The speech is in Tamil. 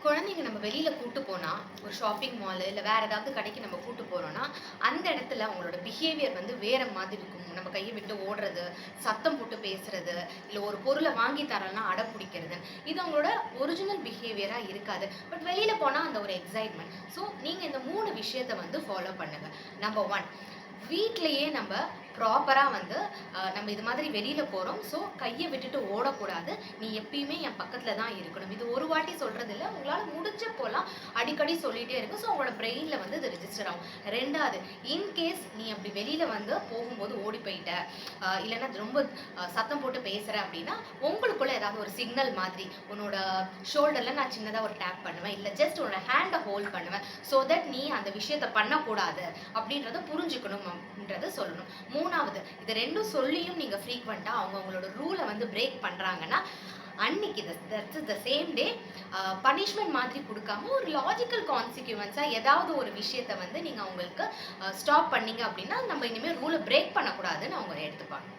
குழந்தைங்க நம்ம வெளியில கூட்டு போனா, ஒரு ஷாப்பிங் மாலு இல்ல வேற ஏதாவது கடைக்கு நம்ம கூட்டு போறோம்னா, அந்த இடத்துல அவங்களோட பிஹேவியர் வந்து வேற மாதிரி இருக்கும். நம்ம கைய விட்டு ஓடுறது, சத்தம் போட்டு பேசுறது, இல்ல ஒரு பொருள வாங்கி தரலன்னா அடம் பிடிக்கிறது. இது அவங்களோட ஒரிஜினல் பிஹேவியரா இருக்காது. பட் வெளியில போனா அந்த ஒரு எக்ஸைட்மென்ட். ஸோ நீங்க இந்த 3 விஷயத்த வந்து ஃபாலோ பண்ணுங்க. நம்பர் 1, வீட்லயே நம்ப ப்ராப்பரா வந்து நம்ம இது மாதிரி வெளியில போறோம். ஸோ கைய விட்டுட்டு ஓடக்கூடாது. நீ எப்பயுமே என் பக்கத்துல தான் இருக்கணும். இது ஒரு வாட்டி சொல்றது இல்ல. உங்களால முடிஞ்சப்போலாம் அடிக்கடி சொல்லிட்டே இருங்க. ஸோ உங்களோட பிரெயின்ல வந்து இது ரிஜிஸ்டர் ஆகும். 2வது, இன்கேஸ் நீ அப்படி வெளியில வந்து போகும்போது ஓடி போயிட்ட, இல்லன்னா ரொம்ப சத்தம் போட்டு பேசுற அப்படின்னா, உங்களுக்குள்ள ஏதாவது ஒரு சிக்னல் மாதிரி உன்னோட ஷோல்டர்ல நான் சின்னதா ஒரு டேப் பண்ணுவேன். இல்ல ஜஸ்ட் உன்னோட ஹேண்ட ஹோல்ட் பண்ணுவேன். ஸோ தட் நீ அந்த விஷயத்த பண்ணக்கூடாது அப்படின்றத புரிஞ்சுக்கணும் அப்படின்றத சொல்லணும். 3வது, இது 2ம் சொல்லியும் நீங்க ஃப்ரீக்வென்ட்டா அவங்களோட ரூல வந்து பிரேக் பண்றாங்கன்னா, அன்னைக்கு that's the same day punishment மாதிரி குடுக்காம ஒரு லாஜிக்கல் கான்சிக்வென்ஸா ஏதாவது ஒரு விஷயத்த வந்து நீங்க அவங்களுக்கு ஸ்டாப் பண்ணீங்க அப்படின்னா, நம்ம இனிமே ரூல பிரேக் பண்ணக்கூடாதுன்னு அவங்க எடுத்துப்பாங்க.